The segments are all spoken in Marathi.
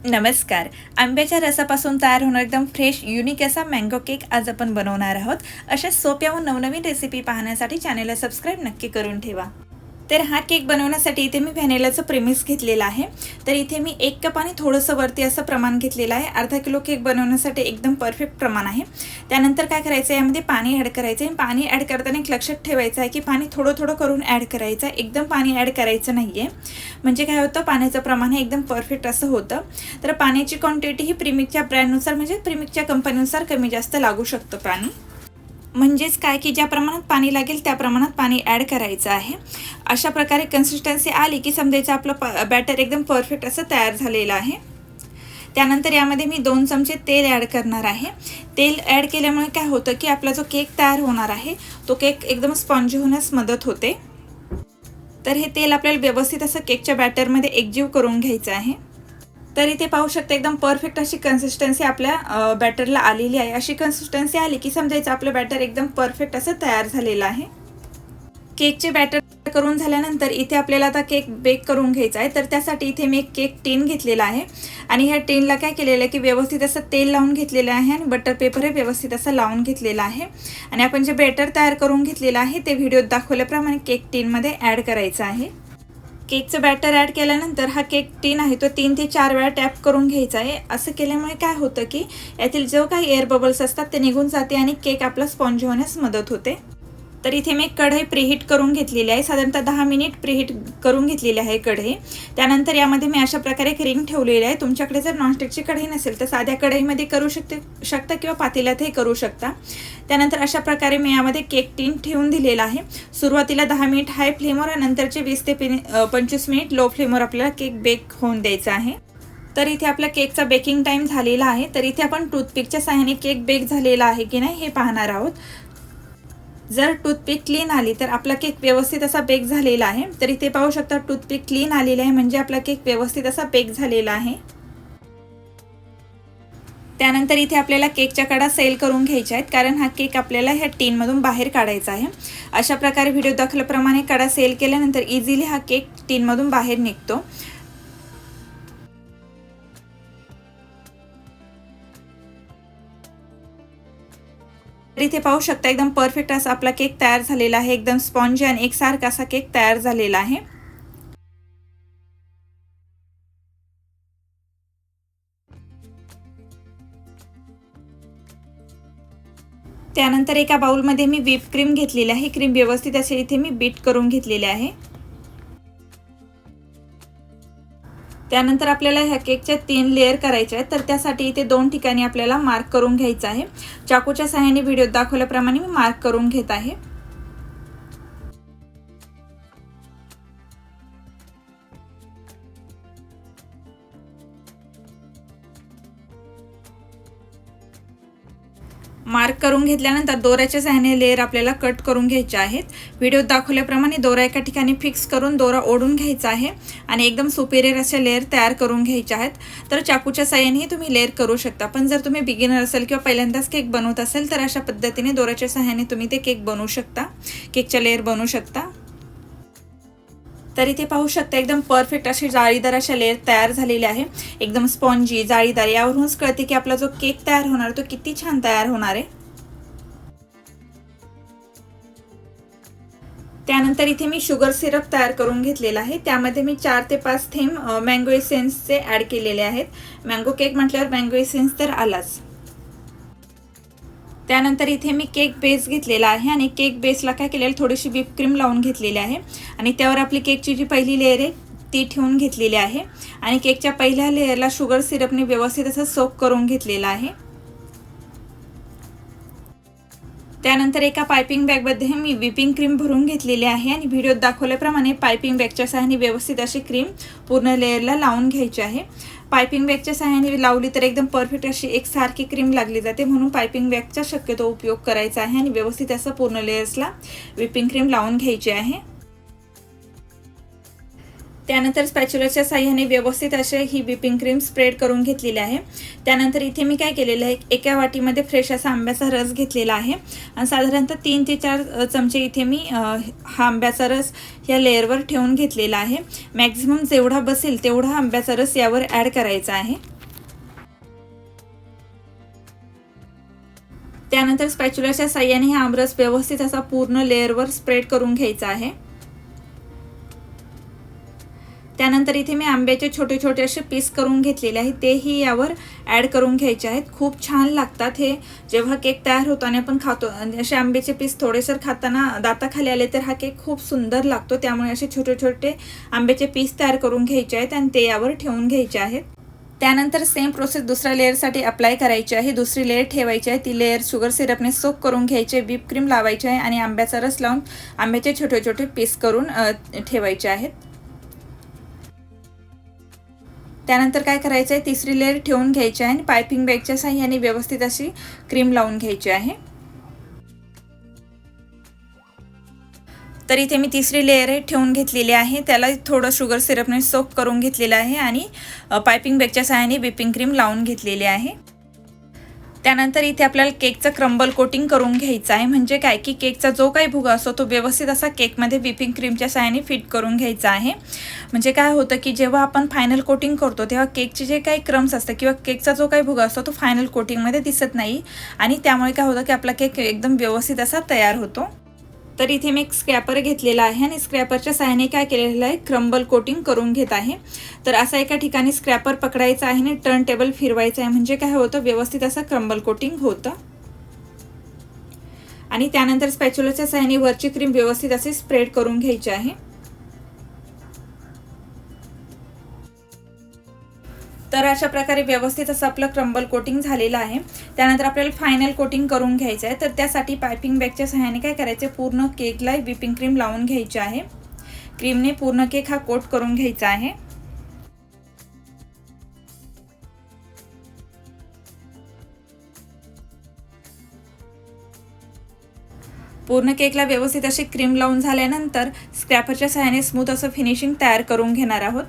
नमस्कार. आंब्याच्या रसापासून तयार होणार एकदम फ्रेश युनिक असा मँगो केक आज आपण बनवणार आहोत. अशा सोप्या व नवनवीन रेसिपी पाहण्यासाठी चॅनलला सबस्क्राईब नक्की करून ठेवा. तर हा केक बनवण्यासाठी इथे मी व्हॅनिलाचं प्रेमिक्स घेतलेला आहे. तर इथे मी 1 कप आणि थोडंसं वरती असं प्रमाण घेतलेलं आहे. अर्धा किलो केक बनवण्यासाठी एकदम परफेक्ट प्रमाण आहे. त्यानंतर काय करायचं, यामध्ये पाणी ॲड करायचं आहे. पाणी ॲड करताना एक लक्षात ठेवायचं आहे की पाणी थोडं थोडं करून ॲड करायचं आहे, एकदम पाणी ॲड करायचं नाही आहे. म्हणजे काय होतं, पाण्याचं प्रमाण हे एकदम परफेक्ट असं होतं. तर पाण्याची क्वांटिटी ही प्रीमिक्सच्या ब्रँडनुसार म्हणजे प्रीमिक्सच्या कंपनीनुसार कमी जास्त लागू शकतं पाणी. म्हणजेच काय की ज्या प्रमाणात पाणी लागेल त्या प्रमाणात पाणी ॲड करायचं आहे. अशा प्रकारे कन्सिस्टन्सी आली की समजायचं आपलं बॅटर एकदम परफेक्ट असं तयार झालेलं आहे. त्यानंतर यामध्ये मी 2 चमचे तेल ॲड करणार आहे. तेल ॲड केल्यामुळे काय होतं की आपला जो केक तयार होणार आहे तो केक एकदम स्पॉन्जी होण्यास मदत होते. तर हे तेल आपल्याला व्यवस्थित असं केकच्या बॅटरमध्ये एकजीव करून घ्यायचं आहे. तर इथे पाहू शकता एकदम परफेक्ट अशी कन्सिस्टन्सी आपल्या बॅटरला आलेली आहे. अशी कन्सिस्टन्सी आली की समजायचं आपलं बॅटर एकदम परफेक्ट असं तयार झालेलं आहे. केकचे बॅटर करून झाल्यानंतर इथे आपल्याला आता केक बेक करून घ्यायचा आहे. तर त्यासाठी इथे मी एक केक टीन घेतलेला आहे आणि ह्या टीनला काय केलेलं आहे की व्यवस्थित असं तेल लावून घेतलेलं आहे आणि बटर पेपर हे व्यवस्थित असं लावून घेतलेलं आहे. आणि आपण जे बॅटर तयार करून घेतलेलं आहे ते व्हिडिओत दाखवल्याप्रमाणे केक टीनमध्ये ॲड करायचं आहे. केकचं बॅटर ॲड केल्यानंतर हा केक टीन आहे तो 3 ते 4 वेळा टॅप करून घ्यायचा आहे. असं केल्यामुळे काय होतं की यातील जो काही एअर बबल्स असतात ते निघून जाते आणि केक आपला स्पॉन्जी होण्यास मदत होते. तर इथे मी एक कढई प्रीहीट करून घेतलेली आहे. साधारणतः 10 मिनिट प्रीहीट करून घेतलेली आहे कढई. त्यानंतर यामध्ये मी अशा प्रकारे एक रिंग ठेवलेली आहे. तुमच्याकडे जर नॉनस्टिकची कढई नसेल तर साध्या कढईमध्ये करू शकता किंवा पातेल्यातही करू शकता. त्यानंतर अशा प्रकारे मी यामध्ये केक टीन ठेवून दिलेला आहे. सुरुवातीला 10 मिनिट हाय फ्लेमवर आणि नंतरचे 20 ते 25 मिनिट लो फ्लेमवर आपल्याला केक बेक होऊन द्यायचा आहे. तर इथे आपल्या केकचा बेकिंग टाईम झालेला आहे. तर इथे आपण टूथपिकच्या सहाय्याने केक बेक झालेला आहे की नाही हे पाहणार आहोत. जर टूथपिक क्लीन आली तर आपला केक व्यवस्थित असा बेक झालेला आहे. तर इथे पाहू शकता टूथपिक क्लीन आलेली आहे म्हणजे आपला केक व्यवस्थित असा बेक झालेला आहे. त्यानंतर इथे आपल्याला केकच्या कडा सेल करून घ्यायच्या आहेत कारण हा केक आपल्याला ह्या टीनमधून बाहेर काढायचा आहे. अशा प्रकारे व्हिडिओ दाखवल्याप्रमाणे कडा सेल केल्यानंतर इझिली हा केक टीनमधून बाहेर निघतो. तर इथे पाहू शकता एकदम परफेक्ट असा आपला केक तयार झालेला आहे. एकदम स्पॉन्जी आणि एकसारखा असा केक तयार झालेला आहे. त्यानंतर एका बाउलमध्ये मी व्हिप क्रीम घेतलेली आहे. क्रीम व्यवस्थित असे इथे मी बीट करून घेतलेले आहे. त्यानंतर आपल्याला ह्या केकच्या 3 लेअर करायचे आहेत. तर त्यासाठी इथे 2 ठिकाणी आपल्याला मार्क करून घ्यायचं आहे. चाकूच्या सहाय्याने व्हिडिओत दाखवल्याप्रमाणे मी मार्क करून घेत आहे. मार्क करून घेतल्यानंतर दोऱ्याच्या सहाय्याने लेअर आपल्याला कट करून घ्यायचे आहेत. व्हिडिओत दाखवल्याप्रमाणे दोरा एका ठिकाणी फिक्स करून दोरा ओढून घ्यायचा आहे आणि एकदम सुपेरियर अशा लेअर तयार करून घ्यायच्या आहेत. तर चाकूच्या सहाय्यानेही तुम्ही लेअर करू शकता. पण जर तुम्ही बिगिनर असाल किंवा पहिल्यांदाच केक बनवत असाल तर अशा पद्धतीने दोऱ्याच्या सहाय्याने तुम्ही ते केक बनवू शकता, केकच्या लेअर बनवू शकता. तर इथे पाहू शकता एकदम परफेक्ट अशी जाळीदार अशा लेअर तयार झालेले आहे. एकदम स्पॉन्जी जाळीदार. यावरूनच कळते की आपला जो केक तयार होणार तो किती छान तयार होणार आहे. त्यानंतर इथे मी शुगर सिरप तयार करून घेतलेला आहे. त्यामध्ये मी 4 ते 5 थेंब मँगो एसेन्सचे ॲड केलेले आहेत. मँगो केक म्हटल्यावर मँगो एसेन्स तर आलाच. त्यानंतर इथे मी केक बेस घेतलेला आहे आणि केक बेसला काय केलेलं थोडीशी व्हिप क्रीम लावून घेतलेली आहे आणि त्यावर आपली केकची जी पहिली लेअर आहे ती ठेवून घेतलेली आहे आणि केकच्या पहिल्या लेअरला शुगर सिरपने व्यवस्थित असं सोक करून घेतलेलं आहे. त्यानंतर एका पायपिंग बॅगमध्ये मी व्हिपिंग क्रीम भरून घेतलेली आहे आणि व्हिडिओत दाखवल्याप्रमाणे पायपिंग बॅगच्या सहाय्याने व्यवस्थित अशी क्रीम पूर्ण लेअरला लावून घ्यायची आहे. पायपिंग बॅगच्या सहाय्याने लावली तर एकदम परफेक्ट अशी एकसारखी क्रीम लागली जाते, म्हणून पायपिंग बॅगचा शक्यतो उपयोग करायचा आहे आणि व्यवस्थित असं पूर्ण लेयर्सला व्हिपिंग क्रीम लावून घ्यायची आहे. त्यानंतर स्पॅच्युलाच्या साहाय्याने व्यवस्थित असे ही व्हिपिंग क्रीम स्प्रेड करून घेतलेली आहे। त्यानंतर इथे मी काय केलेलं आहे, एका वाटीमध्ये फ्रेश असा आंब्याचा रस घेतलेला आहे आणि साधारणतः 3 ते 4 चमचे इथे मी हा आंब्याचा रस या लेअरवर ठेवून घेतलेला आहे। मॅक्झिमम जेवढा बसेल तेवढा आंब्याचा रस यावर ॲड करायचा आहे। त्यानंतर स्पॅच्युलाच्या साहाय्याने हा आमरस व्यवस्थित असा पूर्ण लेअरवर स्प्रेड करून घ्यायचा आहे। त्यानंतर इथे मी आंब्याचे छोटे छोटे असे पीस करून घेतलेले आहेत, तेही यावर ॲड करून घ्यायचे आहेत। खूप छान लागतात हे जेव्हा केक तयार होतो आणि आपण खातो। असे आंब्याचे पीस थोडेसर खाताना दाताखाली आले तर हा केक खूप सुंदर लागतो। त्यामुळे असे छोटे छोटे आंब्याचे पीस तयार करून घ्यायचे आहेत आणि ते यावर ठेवून घ्यायचे आहेत। त्यानंतर सेम प्रोसेस दुसऱ्या लेअरसाठी अप्लाय करायची आहे। दुसरी लेअर ठेवायची आहे, ती लेअर शुगर सिरपने सोक करून घ्यायचे, व्हिप क्रीम लावायची आहे आणि आंब्याचा रस लावून आंब्याचे छोटे छोटे पीस करून ठेवायचे आहेत। त्यानंतर काय करायचं आहे, तिसरी लेअर ठेवून घ्यायची आहे आणि पायपिंग बॅगच्या साहाय्याने व्यवस्थित अशी क्रीम लावून घ्यायची आहे। तर इथे मी तिसरी लेअर ठेवून घेतलेली आहे, त्याला थोडं शुगर सिरपने सोक करून घेतलेलं आहे आणि पायपिंग बॅगच्या साहाय्याने व्हिपिंग क्रीम लावून घेतलेली आहे। त्यानंतर इथे आपल्याला केकचं क्रम्बल कोटिंग करून घ्यायचं आहे। म्हणजे काय की केकचा जो काही भुगा असतो तो व्यवस्थित असा केकमध्ये व्हिपिंग क्रीमच्या साहाय्याने फिट करून घ्यायचा आहे। म्हणजे काय होतं की जेव्हा आपण फायनल कोटिंग करतो तेव्हा केकचे जे काही क्रम्स असतात किंवा केकचा जो काही भुगा असतो तो फायनल कोटिंगमध्ये दिसत नाही आणि त्यामुळे काय होतं की आपला केक एकदम व्यवस्थित असा तयार होतो। तर इथे मी एक स्क्रॅपर घेतलेला आहे आणि स्क्रॅपरच्या साहाय्याने काय केलेलं आहे, क्रम्बल कोटिंग करून घेत आहे। तर असा एका ठिकाणी स्क्रॅपर पकडायचा आहे आणि टर्न टेबल फिरवायचा आहे, म्हणजे काय होतं व्यवस्थित असं क्रम्बल कोटिंग होतं। आणि त्यानंतर स्पॅच्युलाच्या साहाय्याने वरची क्रीम व्यवस्थित असे स्प्रेड करून घ्यायची आहे। तर अशा प्रकारे व्यवस्थित असं आपलं क्रम्बल कोटिंग झालेलं आहे। त्यानंतर आपल्याला फायनल कोटिंग करून घ्यायचं आहे। तर त्यासाठी पायपिंग बॅगच्या साहाय्याने काय करायचं, पूर्ण केकला व्हिपिंग क्रीम लावून घ्यायची आहे। क्रीमने पूर्ण केक हा कोट करून घ्यायचा आहे। पूर्ण केकला व्यवस्थित अशी क्रीम लावून झाल्यानंतर स्क्रॅपरच्या साहाय्याने स्मूथ असं फिनिशिंग तयार करून घेणार आहोत।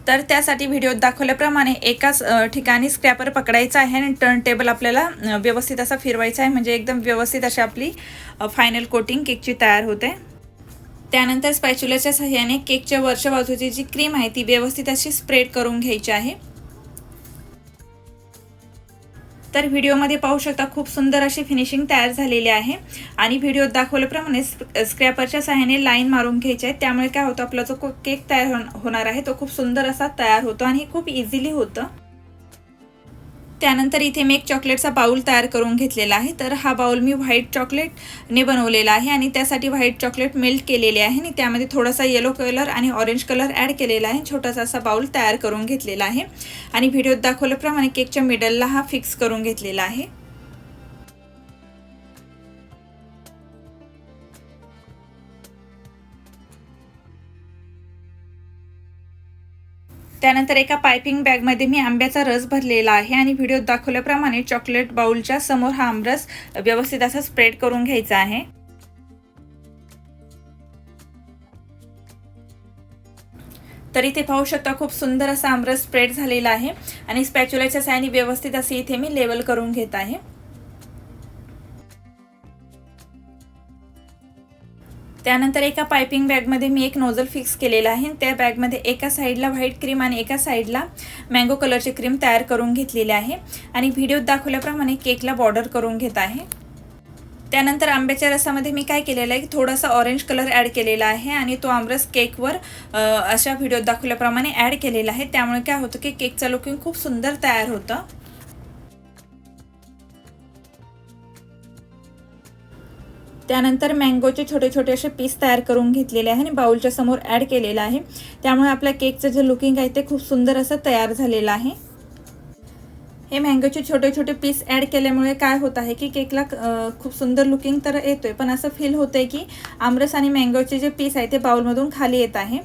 तर त्यासाठी व्हिडिओत दाखवल्याप्रमाणे एकाच ठिकाणी स्क्रॅपर पकडायचा आहे आणि टर्न टेबल आपल्याला व्यवस्थित असा फिरवायचा आहे, म्हणजे एकदम व्यवस्थित अशी आपली फायनल कोटिंग केकची तयार होते। त्यानंतर स्पॅच्युलाच्या साहाय्याने केकच्या वरच्या बाजूची जी क्रीम आहे ती व्यवस्थित अशी स्प्रेड करून घ्यायची आहे। तर व्हिडिओमध्ये पाहू शकता खूप सुंदर अशी फिनिशिंग तयार झालेली आहे आणि व्हिडिओत दाखवल्याप्रमाणे स्क्रॅपरच्या साहाय्याने लाईन मारून घ्यायची आहे। त्यामुळे काय होतं, आपला जो केक तयार होणार आहे तो खूप सुंदर असा तयार होतो आणि खूप इझिली होतं। त्यानंतर इथे मी एक चॉकलेटचा बाउल तयार करून घेतलेला आहे। तर हा बाउल मी व्हाईट चॉकलेटने बनवलेला आहे आणि त्यासाठी व्हाईट चॉकलेट मेल्ट केलेले आहे आणि त्यामध्ये थोडासा येलो कलर आणि ऑरेंज कलर ॲड केलेला आहे। छोटासा असा बाउल तयार करून घेतलेला आहे आणि व्हिडिओत दाखवल्याप्रमाणे केकच्या मिडलला हा फिक्स करून घेतलेला आहे। त्यानंतर एका पायपिंग बॅगमध्ये मी आंब्याचा रस भरलेला आहे आणि व्हिडिओत दाखवल्याप्रमाणे चॉकलेट बाउलच्या समोर हा आमरस व्यवस्थित असा स्प्रेड करून घ्यायचा आहे। तर इथे पाहू शकता खूप सुंदर असा आमरस स्प्रेड झालेला आहे आणि स्पॅच्युलाच्या साहाय्याने व्यवस्थित असे इथे मी लेवल करून घेत आहे। त्यानंतर एका पायपिंग बॅगमध्ये मी एक नोझल फिक्स केलेला आहे। त्या बॅगमध्ये एका साईडला व्हाईट क्रीम आणि एका साईडला मँगो कलरची क्रीम तयार करून घेतलेली आहे आणि व्हिडिओत दाखवल्याप्रमाणे केकला बॉर्डर करून घेत आहे। त्यानंतर आंब्याच्या रसामध्ये मी काय केलेलं आहे, थोडासा ऑरेंज कलर ॲड केलेला आहे आणि तो आमरस केकवर अशा व्हिडिओत दाखवल्याप्रमाणे ॲड केलेला आहे। त्यामुळे काय होतं की केकचं लुकिंग खूप सुंदर तयार होतं। त्यानंतर मँगोचे छोटे छोटे असे पीस तयार करून घेतलेले आहे आणि बाउलच्या समोर ॲड केलेला आहे। त्यामुळे आपल्या केकचं जे लुकिंग आहे ते खूप सुंदर असं तयार झालेलं आहे। हे मँगोचे छोटे छोटे पीस ॲड केल्यामुळे काय होत आहे की केकला खूप सुंदर लुकिंग तर येतोय, पण असं फील होतंय की आमरस आणि मँगोचे जे पीस आहे ते बाउलमधून खाली येत आहे।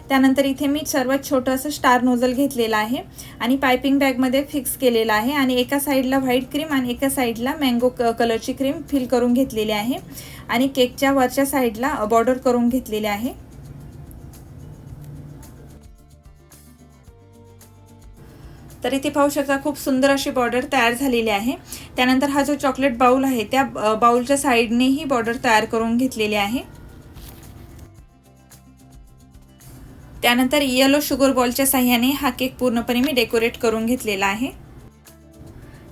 त्यानंतर इथे मी सर्वात छोटं असं स्टार नोझल घेतलेला आहे आणि पायपिंग बॅगमध्ये फिक्स केलेला आहे आणि एका साईडला व्हाईट क्रीम आणि एका साईडला मँगो कलरची क्रीम फिल करून घेतलेली आहे आणि केकच्या वरच्या साईडला बॉर्डर करून घेतलेले आहे। तर इथे पाहू शकता खूप सुंदर अशी बॉर्डर तयार झालेली आहे। त्यानंतर हा जो चॉकलेट बाउल आहे त्या बाउलच्या साईडनेही बॉर्डर तयार करून घेतलेली आहे। त्यानंतर येलो शुगर बॉलच्या साह्याने हा केक पूर्णपणे मी डेकोरेट करून घेतलेला आहे।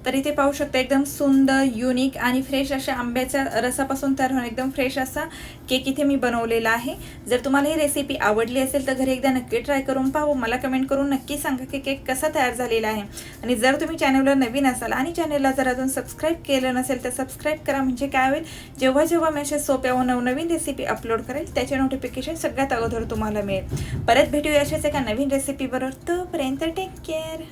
तर इथे पाहू शकता एकदम सुंदर युनिक आणि फ्रेश अशा आंब्याच्या रसापासून तयार होऊन एकदम फ्रेश असा केक इथे मी बनवलेला आहे। जर तुम्हाला ही रेसिपी आवडली असेल तर घरी एकदा नक्की ट्राय करून पाहा। मला कमेंट करून नक्की सांगा की केक कसा तयार झालेला आहे। आणि जर तुम्ही चॅनलवर नवीन असाल आणि चॅनलला जर अजून सबस्क्राईब केलं नसेल तर सबस्क्राईब करा, म्हणजे काय होईल जेव्हा जेव्हा मी अशा सोप्या व नवनवीन रेसिपी अपलोड करेल त्याचे नोटिफिकेशन सगळ्यात अगोदर तुम्हाला मिळेल। परत भेटूया अशाच एका नवीन रेसिपी बरोबर, तोपर्यंत टेक केअर।